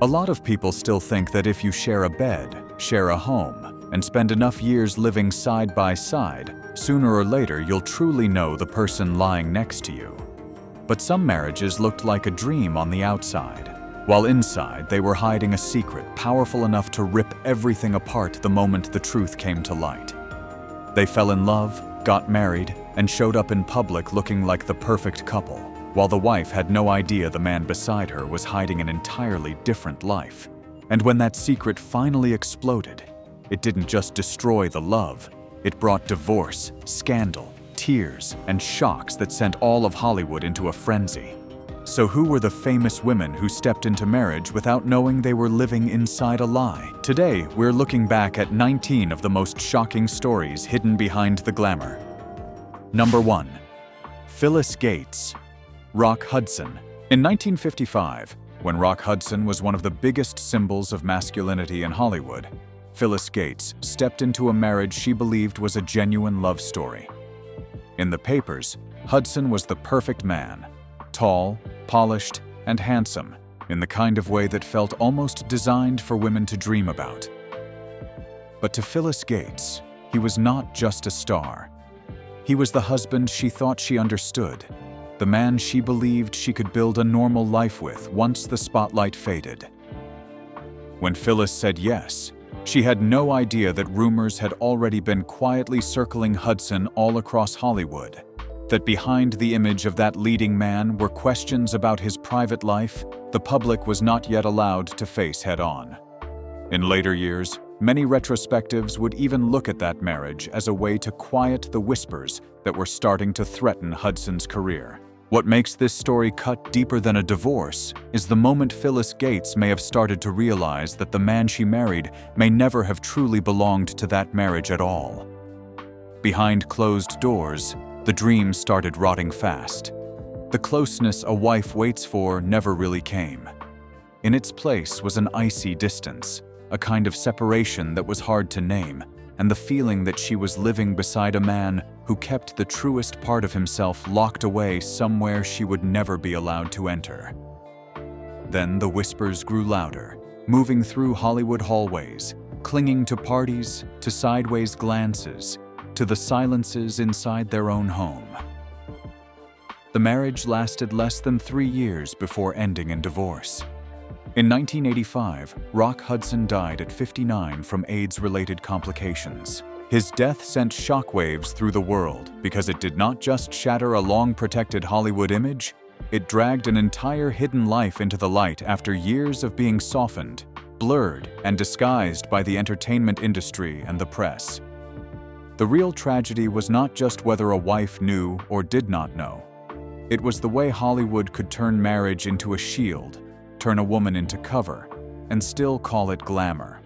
A lot of people still think that if you share a bed, share a home, and spend enough years living side by side, sooner or later you'll truly know the person lying next to you. But some marriages looked like a dream on the outside, while inside they were hiding a secret powerful enough to rip everything apart the moment the truth came to light. They fell in love, got married, and showed up in public looking like the perfect couple, while the wife had no idea the man beside her was hiding an entirely different life. And when that secret finally exploded, it didn't just destroy the love, it brought divorce, scandal, tears, and shocks that sent all of Hollywood into a frenzy. So who were the famous women who stepped into marriage without knowing they were living inside a lie? Today, we're looking back at 19 of the most shocking stories hidden behind the glamour. Number 1. Phyllis Gates. Rock Hudson. In 1955, when Rock Hudson was one of the biggest symbols of masculinity in Hollywood, Phyllis Gates stepped into a marriage she believed was a genuine love story. In the papers, Hudson was the perfect man, tall, polished, and handsome, in the kind of way that felt almost designed for women to dream about. But to Phyllis Gates, he was not just a star. He was the husband she thought she understood, the man she believed she could build a normal life with once the spotlight faded. When Phyllis said yes, she had no idea that rumors had already been quietly circling Hudson all across Hollywood, that behind the image of that leading man were questions about his private life the public was not yet allowed to face head-on. In later years, many retrospectives would even look at that marriage as a way to quiet the whispers that were starting to threaten Hudson's career. What makes this story cut deeper than a divorce is the moment Phyllis Gates may have started to realize that the man she married may never have truly belonged to that marriage at all. Behind closed doors, the dreams started rotting fast. The closeness a wife waits for never really came. In its place was an icy distance, a kind of separation that was hard to name, and the feeling that she was living beside a man who kept the truest part of himself locked away somewhere she would never be allowed to enter. Then the whispers grew louder, moving through Hollywood hallways, clinging to parties, to sideways glances, to the silences inside their own home. The marriage lasted less than 3 years before ending in divorce. In 1985, Rock Hudson died at 59 from AIDS-related complications. His death sent shockwaves through the world because it did not just shatter a long-protected Hollywood image, it dragged an entire hidden life into the light after years of being softened, blurred, and disguised by the entertainment industry and the press. The real tragedy was not just whether a wife knew or did not know. It was the way Hollywood could turn marriage into a shield, turn a woman into cover, and still call it glamour.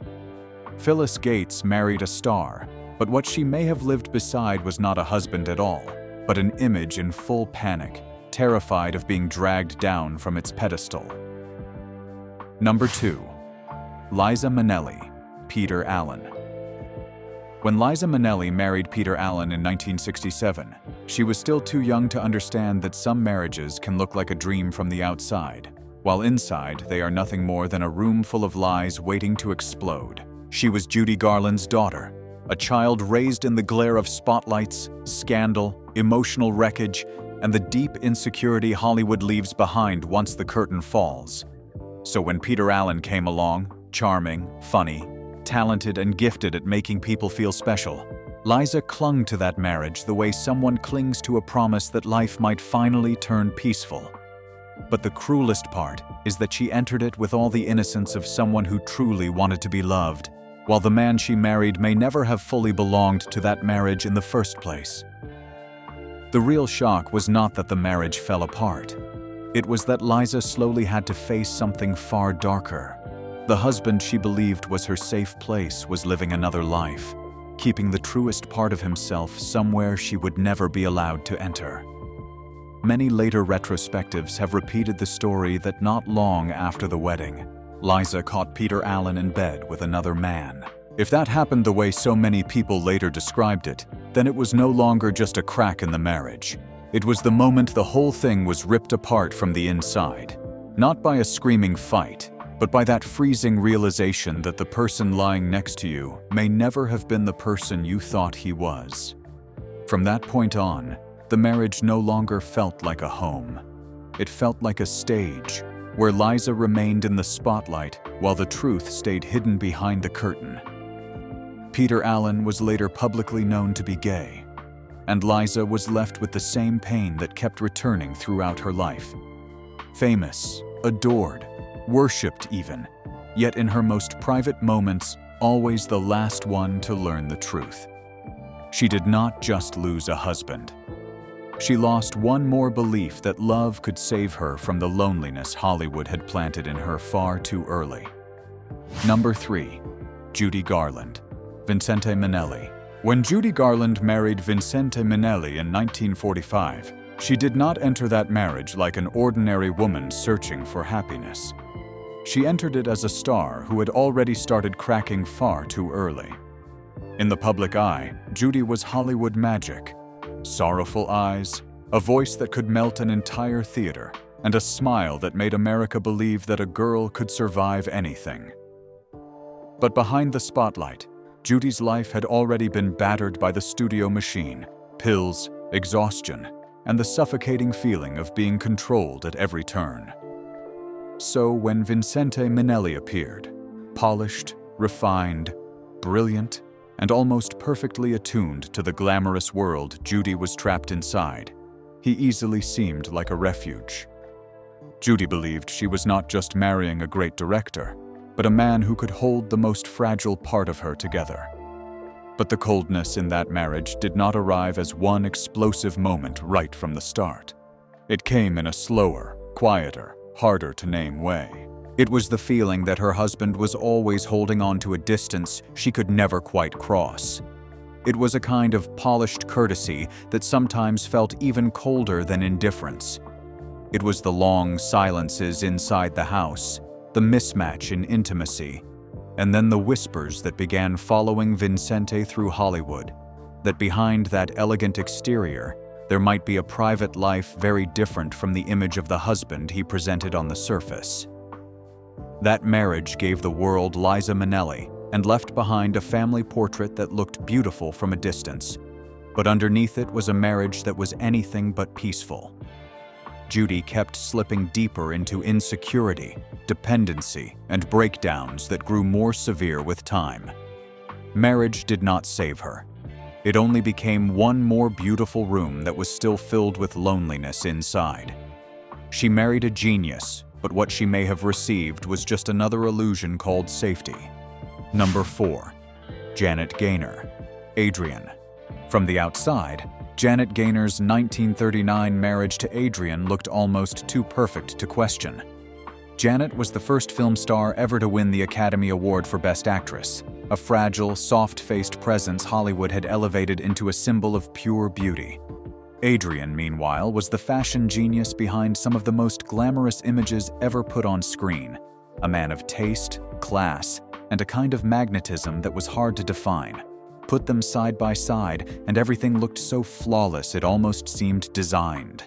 Phyllis Gates married a star, but what she may have lived beside was not a husband at all, but an image in full panic, terrified of being dragged down from its pedestal. Number 2. Liza Minnelli, Peter Allen. When Liza Minnelli married Peter Allen in 1967, she was still too young to understand that some marriages can look like a dream from the outside, while inside they are nothing more than a room full of lies waiting to explode. She was Judy Garland's daughter, a child raised in the glare of spotlights, scandal, emotional wreckage, and the deep insecurity Hollywood leaves behind once the curtain falls. So when Peter Allen came along, charming, funny, talented, and gifted at making people feel special, Liza clung to that marriage the way someone clings to a promise that life might finally turn peaceful. But the cruelest part is that she entered it with all the innocence of someone who truly wanted to be loved, while the man she married may never have fully belonged to that marriage in the first place. The real shock was not that the marriage fell apart. It was that Liza slowly had to face something far darker. The husband she believed was her safe place was living another life, keeping the truest part of himself somewhere she would never be allowed to enter. Many later retrospectives have repeated the story that not long after the wedding, Liza caught Peter Allen in bed with another man. If that happened the way so many people later described it, then it was no longer just a crack in the marriage. It was the moment the whole thing was ripped apart from the inside. Not by a screaming fight, but by that freezing realization that the person lying next to you may never have been the person you thought he was. From that point on, the marriage no longer felt like a home. It felt like a stage, where Liza remained in the spotlight while the truth stayed hidden behind the curtain. Peter Allen was later publicly known to be gay, and Liza was left with the same pain that kept returning throughout her life. Famous, adored, worshipped even, yet in her most private moments, always the last one to learn the truth. She did not just lose a husband. She lost one more belief that love could save her from the loneliness Hollywood had planted in her far too early. Number 3. Judy Garland. Vincente Minnelli. When Judy Garland married Vincente Minnelli in 1945, she did not enter that marriage like an ordinary woman searching for happiness. She entered it as a star who had already started cracking far too early. In the public eye, Judy was Hollywood magic. Sorrowful eyes, a voice that could melt an entire theater, and a smile that made America believe that a girl could survive anything. But behind the spotlight, Judy's life had already been battered by the studio machine, pills, exhaustion, and the suffocating feeling of being controlled at every turn. So when Vincente Minnelli appeared, polished, refined, brilliant, and almost perfectly attuned to the glamorous world Judy was trapped inside, he easily seemed like a refuge. Judy believed she was not just marrying a great director, but a man who could hold the most fragile part of her together. But the coldness in that marriage did not arrive as one explosive moment right from the start. It came in a slower, quieter, harder-to-name way. It was the feeling that her husband was always holding on to a distance she could never quite cross. It was a kind of polished courtesy that sometimes felt even colder than indifference. It was the long silences inside the house, the mismatch in intimacy, and then the whispers that began following Vincente through Hollywood, that behind that elegant exterior, there might be a private life very different from the image of the husband he presented on the surface. That marriage gave the world Liza Minnelli and left behind a family portrait that looked beautiful from a distance, but underneath it was a marriage that was anything but peaceful. Judy kept slipping deeper into insecurity, dependency, and breakdowns that grew more severe with time. Marriage did not save her. It only became one more beautiful room that was still filled with loneliness inside. She married a genius, but what she may have received was just another illusion called safety. Number 4. Janet Gaynor. Adrian. From the outside, Janet Gaynor's 1939 marriage to Adrian looked almost too perfect to question. Janet was the first film star ever to win the Academy Award for Best Actress, a fragile, soft-faced presence Hollywood had elevated into a symbol of pure beauty. Adrian, meanwhile, was the fashion genius behind some of the most glamorous images ever put on screen, a man of taste, class, and a kind of magnetism that was hard to define. Put them side by side, and everything looked so flawless it almost seemed designed.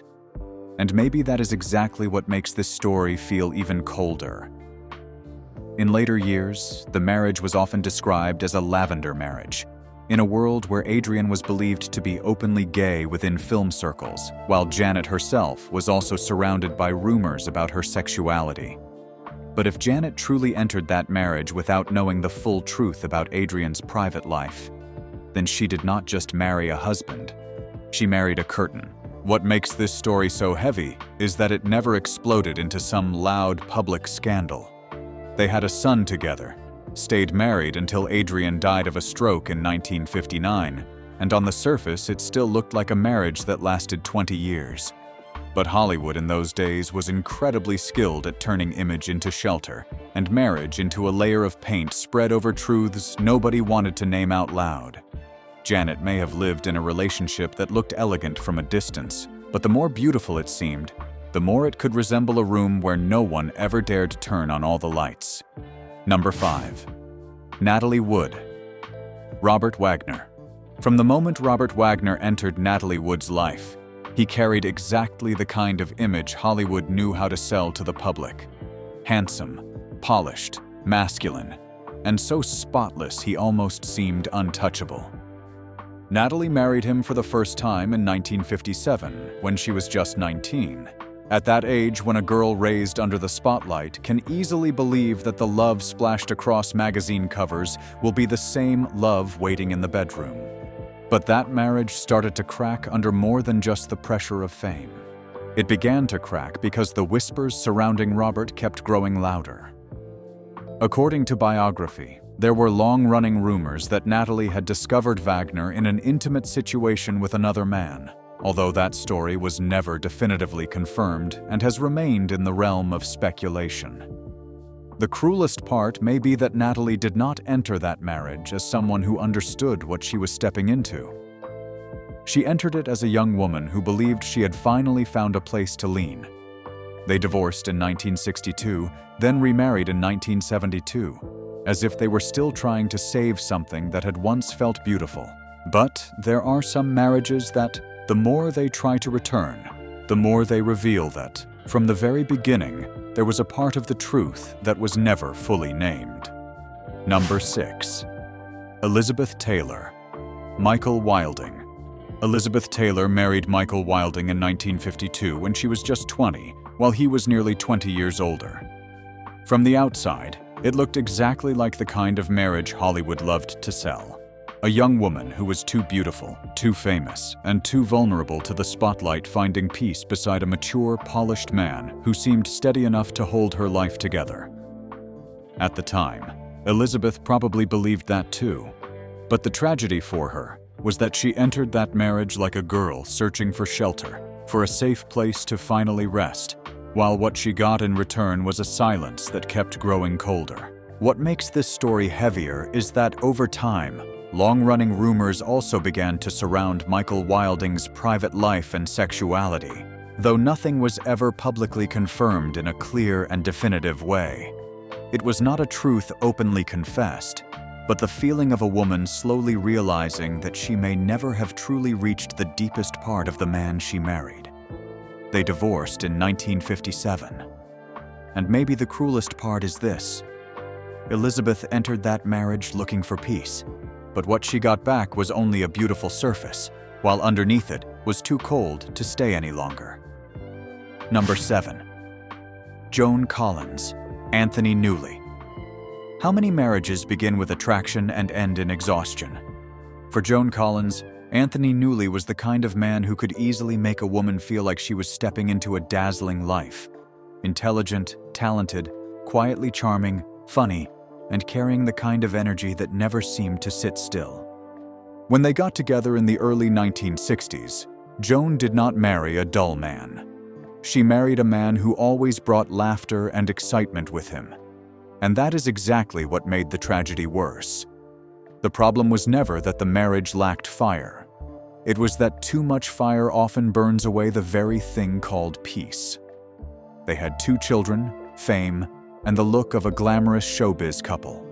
And maybe that is exactly what makes this story feel even colder. In later years, the marriage was often described as a lavender marriage, in a world where Adrian was believed to be openly gay within film circles, while Janet herself was also surrounded by rumors about her sexuality. But if Janet truly entered that marriage without knowing the full truth about Adrian's private life, then she did not just marry a husband, she married a curtain. What makes this story so heavy is that it never exploded into some loud public scandal. They had a son together, stayed married until Adrian died of a stroke in 1959, and on the surface it still looked like a marriage that lasted 20 years. But Hollywood in those days was incredibly skilled at turning image into shelter, and marriage into a layer of paint spread over truths nobody wanted to name out loud. Janet may have lived in a relationship that looked elegant from a distance, but the more beautiful it seemed, the more it could resemble a room where no one ever dared to turn on all the lights. Number 5. Natalie Wood. Robert Wagner. From the moment Robert Wagner entered Natalie Wood's life, he carried exactly the kind of image Hollywood knew how to sell to the public. Handsome, polished, masculine, and so spotless he almost seemed untouchable. Natalie married him for the first time in 1957, when she was just 19. At that age, when a girl raised under the spotlight can easily believe that the love splashed across magazine covers will be the same love waiting in the bedroom. But that marriage started to crack under more than just the pressure of fame. It began to crack because the whispers surrounding Robert kept growing louder. According to biography, there were long-running rumors that Natalie had discovered Wagner in an intimate situation with another man, although that story was never definitively confirmed and has remained in the realm of speculation. The cruelest part may be that Natalie did not enter that marriage as someone who understood what she was stepping into. She entered it as a young woman who believed she had finally found a place to lean. They divorced in 1962, then remarried in 1972, as if they were still trying to save something that had once felt beautiful. But there are some marriages that, the more they try to return, the more they reveal that, from the very beginning, there was a part of the truth that was never fully named. Number 6. Elizabeth Taylor. Michael Wilding. Elizabeth Taylor married Michael Wilding in 1952 when she was just 20, while he was nearly 20 years older. From the outside, it looked exactly like the kind of marriage Hollywood loved to sell. A young woman who was too beautiful, too famous, and too vulnerable to the spotlight finding peace beside a mature, polished man who seemed steady enough to hold her life together. At the time, Elizabeth probably believed that too. But the tragedy for her was that she entered that marriage like a girl searching for shelter, for a safe place to finally rest, while what she got in return was a silence that kept growing colder. What makes this story heavier is that over time, long-running rumors also began to surround Michael Wilding's private life and sexuality, though nothing was ever publicly confirmed in a clear and definitive way. It was not a truth openly confessed, but the feeling of a woman slowly realizing that she may never have truly reached the deepest part of the man she married. They divorced in 1957. And maybe the cruelest part is this. Elizabeth entered that marriage looking for peace, but what she got back was only a beautiful surface, while underneath it was too cold to stay any longer. Number 7. Joan Collins, Anthony Newley. How many marriages begin with attraction and end in exhaustion? For Joan Collins, Anthony Newley was the kind of man who could easily make a woman feel like she was stepping into a dazzling life. Intelligent, talented, quietly charming, funny, and carrying the kind of energy that never seemed to sit still. When they got together in the early 1960s, Joan did not marry a dull man. She married a man who always brought laughter and excitement with him. And that is exactly what made the tragedy worse. The problem was never that the marriage lacked fire. It was that too much fire often burns away the very thing called peace. They had 2 children, fame, and the look of a glamorous showbiz couple.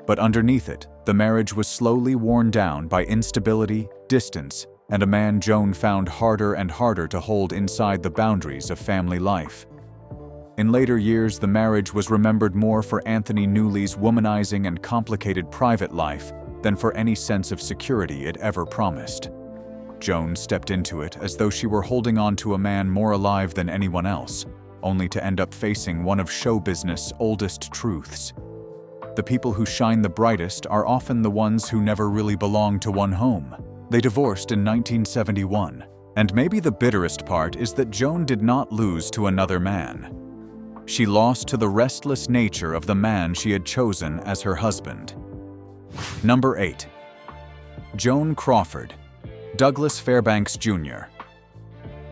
But underneath it, the marriage was slowly worn down by instability, distance, and a man Joan found harder and harder to hold inside the boundaries of family life. In later years, the marriage was remembered more for Anthony Newley's womanizing and complicated private life than for any sense of security it ever promised. Joan stepped into it as though she were holding on to a man more alive than anyone else, only to end up facing one of show business' oldest truths. The people who shine the brightest are often the ones who never really belong to one home. They divorced in 1971, and maybe the bitterest part is that Joan did not lose to another man. She lost to the restless nature of the man she had chosen as her husband. Number 8. Joan Crawford, Douglas Fairbanks Jr.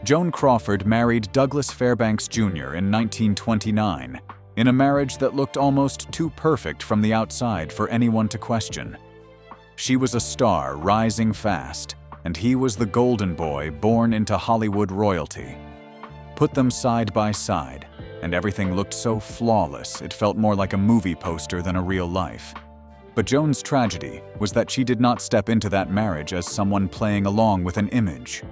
Joan Crawford married Douglas Fairbanks Jr. in 1929, in a marriage that looked almost too perfect from the outside for anyone to question. She was a star rising fast, and he was the golden boy born into Hollywood royalty. Put them side by side, and everything looked so flawless it felt more like a movie poster than a real life. But Joan's tragedy was that she did not step into that marriage as someone playing along with an image.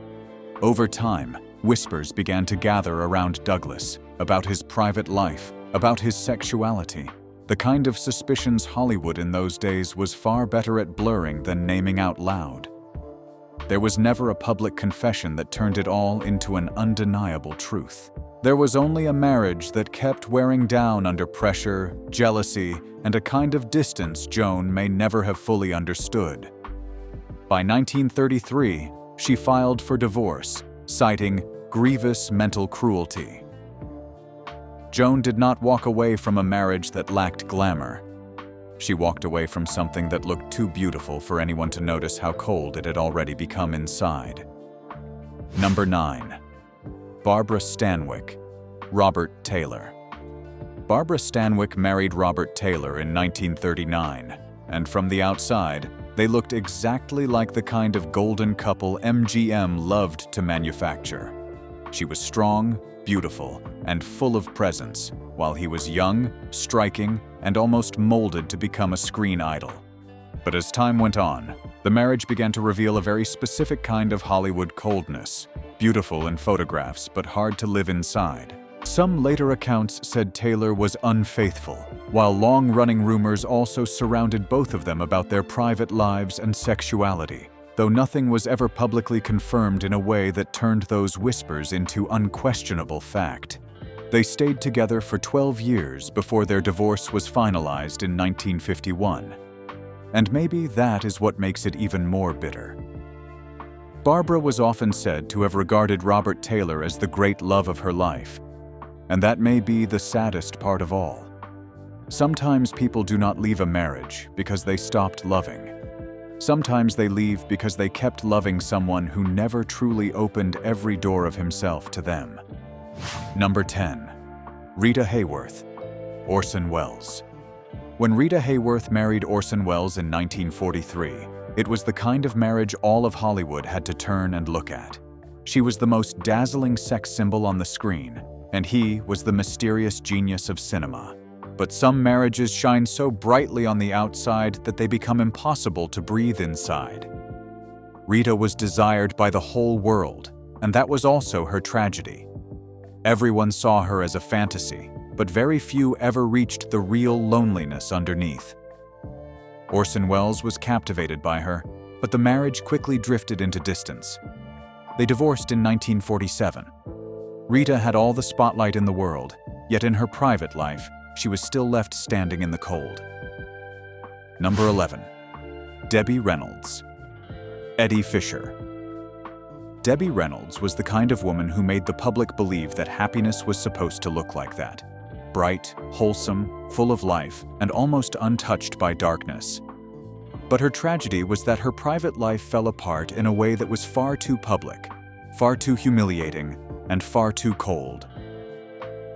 Over time, whispers began to gather around Douglas about his private life, about his sexuality, the kind of suspicions Hollywood in those days was far better at blurring than naming out loud. There was never a public confession that turned it all into an undeniable truth. There was only a marriage that kept wearing down under pressure, jealousy, and a kind of distance Joan may never have fully understood. By 1933, she filed for divorce, citing grievous mental cruelty. Joan did not walk away from a marriage that lacked glamour. She walked away from something that looked too beautiful for anyone to notice how cold it had already become inside. Number 9. Barbara Stanwyck, Robert Taylor. Barbara Stanwyck married Robert Taylor in 1939, and from the outside, they looked exactly like the kind of golden couple MGM loved to manufacture. She was strong, beautiful, and full of presence, while he was young, striking, and almost molded to become a screen idol. But as time went on, the marriage began to reveal a very specific kind of Hollywood coldness, beautiful in photographs but hard to live inside. Some later accounts said Taylor was unfaithful, while long-running rumors also surrounded both of them about their private lives and sexuality, though nothing was ever publicly confirmed in a way that turned those whispers into unquestionable fact. They stayed together for 12 years before their divorce was finalized in 1951. And maybe that is what makes it even more bitter. Barbara was often said to have regarded Robert Taylor as the great love of her life, and that may be the saddest part of all. Sometimes people do not leave a marriage because they stopped loving. Sometimes they leave because they kept loving someone who never truly opened every door of himself to them. Number 10. Rita Hayworth, Orson Welles. When Rita Hayworth married Orson Welles in 1943, it was the kind of marriage all of Hollywood had to turn and look at. She was the most dazzling sex symbol on the screen, and he was the mysterious genius of cinema. But some marriages shine so brightly on the outside that they become impossible to breathe inside. Rita was desired by the whole world, and that was also her tragedy. Everyone saw her as a fantasy, but very few ever reached the real loneliness underneath. Orson Welles was captivated by her, but the marriage quickly drifted into distance. They divorced in 1947. Rita had all the spotlight in the world, yet in her private life, she was still left standing in the cold. Number 11. Debbie Reynolds, Eddie Fisher. Debbie Reynolds was the kind of woman who made the public believe that happiness was supposed to look like that. Bright, wholesome, full of life, and almost untouched by darkness. But her tragedy was that her private life fell apart in a way that was far too public, far too humiliating, and far too cold.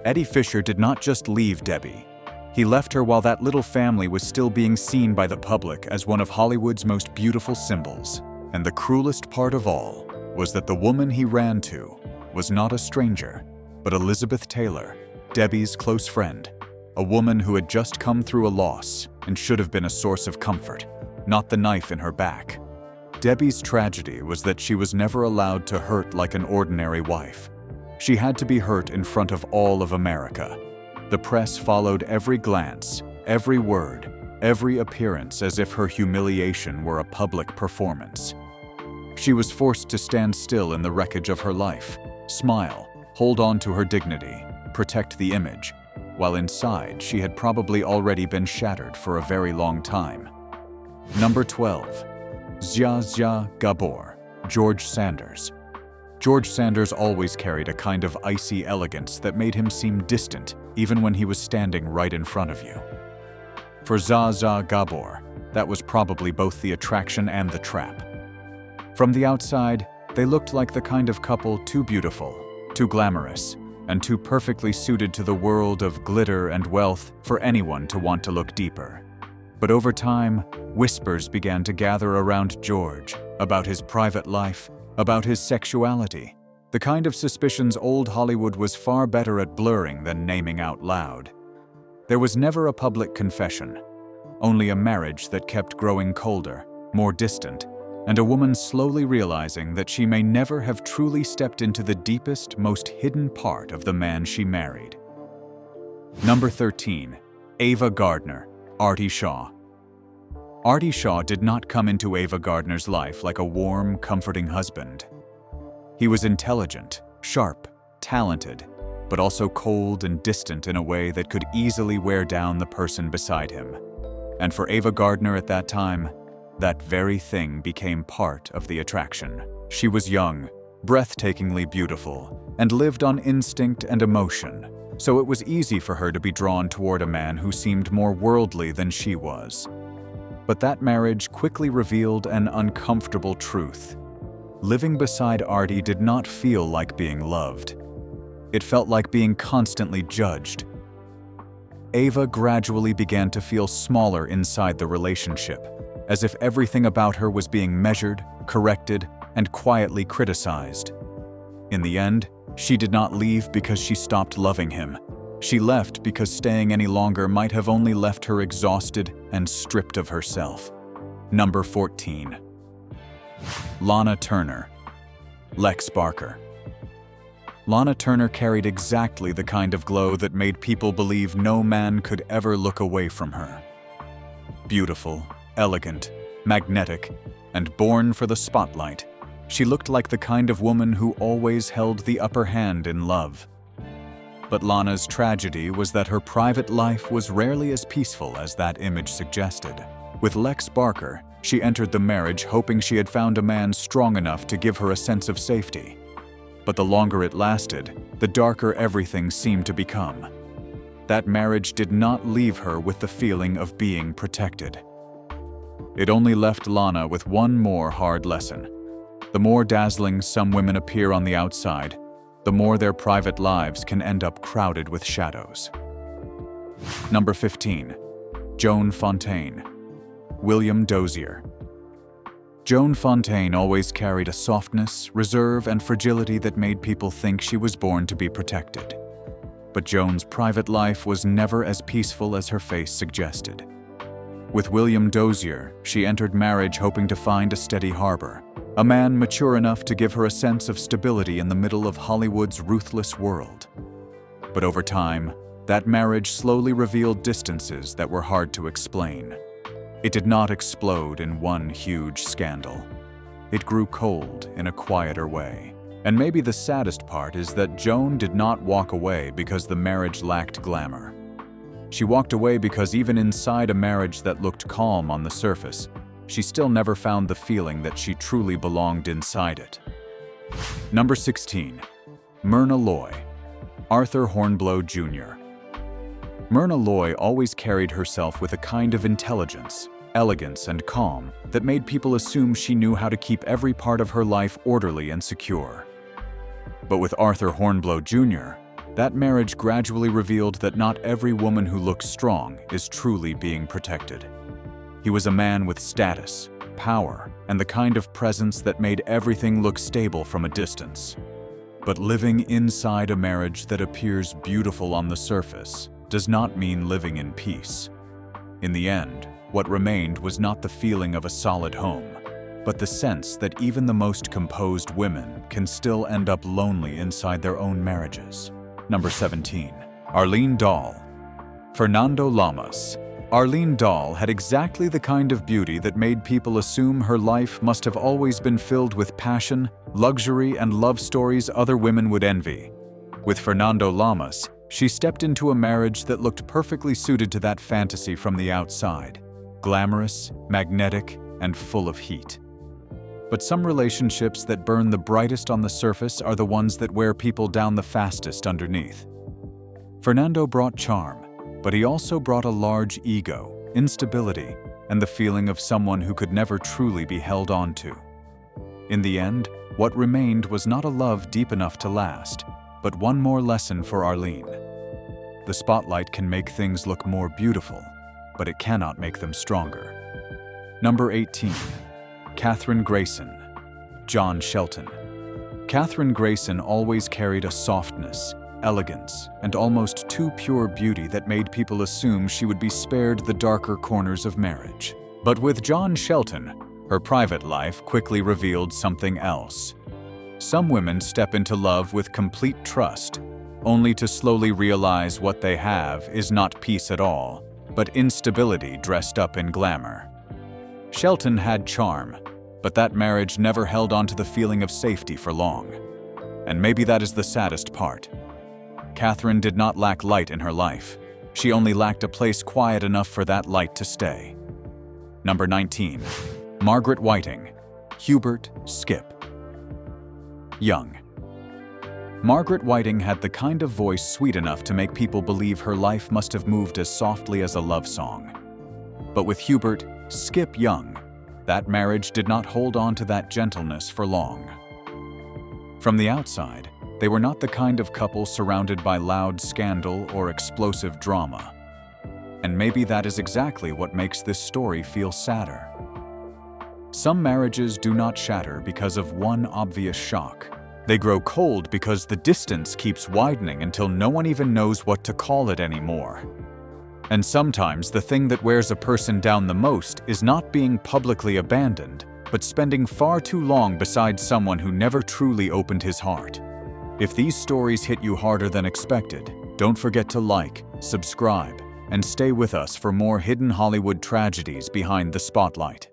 Eddie Fisher did not just leave Debbie. He left her while that little family was still being seen by the public as one of Hollywood's most beautiful symbols. And the cruelest part of all was that the woman he ran to was not a stranger, but Elizabeth Taylor, Debbie's close friend, a woman who had just come through a loss and should have been a source of comfort, not the knife in her back. Debbie's tragedy was that she was never allowed to hurt like an ordinary wife. She had to be hurt in front of all of America. The press followed every glance, every word, every appearance as if her humiliation were a public performance. She was forced to stand still in the wreckage of her life, smile, hold on to her dignity, protect the image, while inside she had probably already been shattered for a very long time. Number 12. Zsa Gabor, George Sanders. George Sanders always carried a kind of icy elegance that made him seem distant even when he was standing right in front of you. For Zsa Gabor, that was probably both the attraction and the trap. From the outside, they looked like the kind of couple too beautiful, too glamorous, and too perfectly suited to the world of glitter and wealth for anyone to want to look deeper. But over time, whispers began to gather around George about his private life, about his sexuality, the kind of suspicions old Hollywood was far better at blurring than naming out loud. There was never a public confession, only a marriage that kept growing colder, more distant, and a woman slowly realizing that she may never have truly stepped into the deepest, most hidden part of the man she married. Number 13. Ava Gardner, Artie Shaw. Artie Shaw did not come into Ava Gardner's life like a warm, comforting husband. He was intelligent, sharp, talented, but also cold and distant in a way that could easily wear down the person beside him. And for Ava Gardner at that time, that very thing became part of the attraction. She was young, breathtakingly beautiful, and lived on instinct and emotion, so it was easy for her to be drawn toward a man who seemed more worldly than she was. But that marriage quickly revealed an uncomfortable truth. Living beside Artie did not feel like being loved. It felt like being constantly judged. Ava gradually began to feel smaller inside the relationship, as if everything about her was being measured, corrected, and quietly criticized. In the end, she did not leave because she stopped loving him. She left because staying any longer might have only left her exhausted and stripped of herself. Number 14. Lana Turner, Lex Barker. Lana Turner carried exactly the kind of glow that made people believe no man could ever look away from her. Beautiful, elegant, magnetic, and born for the spotlight, she looked like the kind of woman who always held the upper hand in love. But Lana's tragedy was that her private life was rarely as peaceful as that image suggested. With Lex Barker, she entered the marriage hoping she had found a man strong enough to give her a sense of safety. But the longer it lasted, the darker everything seemed to become. That marriage did not leave her with the feeling of being protected. It only left Lana with one more hard lesson. The more dazzling some women appear on the outside, the more their private lives can end up crowded with shadows. Number 15. Joan Fontaine, William Dozier. Joan Fontaine always carried a softness, reserve, and fragility that made people think she was born to be protected. But Joan's private life was never as peaceful as her face suggested. With William Dozier, she entered marriage hoping to find a steady harbor, a man mature enough to give her a sense of stability in the middle of Hollywood's ruthless world. But over time, that marriage slowly revealed distances that were hard to explain. It did not explode in one huge scandal. It grew cold in a quieter way. And maybe the saddest part is that Joan did not walk away because the marriage lacked glamour. She walked away because even inside a marriage that looked calm on the surface, she still never found the feeling that she truly belonged inside it. Number 16. Myrna Loy, Arthur Hornblow Jr. Myrna Loy always carried herself with a kind of intelligence, elegance, and calm that made people assume she knew how to keep every part of her life orderly and secure. But with Arthur Hornblow Jr., that marriage gradually revealed that not every woman who looks strong is truly being protected. He was a man with status, power, and the kind of presence that made everything look stable from a distance. But living inside a marriage that appears beautiful on the surface does not mean living in peace. In the end, what remained was not the feeling of a solid home, but the sense that even the most composed women can still end up lonely inside their own marriages. Number 17. Arlene Dahl, Fernando Lamas. Arlene Dahl had exactly the kind of beauty that made people assume her life must have always been filled with passion, luxury, and love stories other women would envy. With Fernando Lamas, she stepped into a marriage that looked perfectly suited to that fantasy from the outside, glamorous, magnetic, and full of heat. But some relationships that burn the brightest on the surface are the ones that wear people down the fastest underneath. Fernando brought charm, but he also brought a large ego, instability, and the feeling of someone who could never truly be held on to. In the end, what remained was not a love deep enough to last, but one more lesson for Arlene. The spotlight can make things look more beautiful, but it cannot make them stronger. Number 18. Kathryn Grayson, John Shelton. Kathryn Grayson always carried a softness, elegance, and almost too pure beauty that made people assume she would be spared the darker corners of marriage. But with John Shelton, her private life quickly revealed something else. Some women step into love with complete trust, only to slowly realize what they have is not peace at all, but instability dressed up in glamour. Shelton had charm, but that marriage never held on to the feeling of safety for long. And maybe that is the saddest part. Kathryn did not lack light in her life. She only lacked a place quiet enough for that light to stay. Number 19. Margaret Whiting, Hubert, Skip. Young. Margaret Whiting had the kind of voice sweet enough to make people believe her life must have moved as softly as a love song. But with Hubert, Skip Young, that marriage did not hold on to that gentleness for long. From the outside, they were not the kind of couple surrounded by loud scandal or explosive drama. And maybe that is exactly what makes this story feel sadder. Some marriages do not shatter because of one obvious shock. They grow cold because the distance keeps widening until no one even knows what to call it anymore. And sometimes the thing that wears a person down the most is not being publicly abandoned, but spending far too long beside someone who never truly opened his heart. If these stories hit you harder than expected, don't forget to like, subscribe, and stay with us for more hidden Hollywood tragedies behind the spotlight.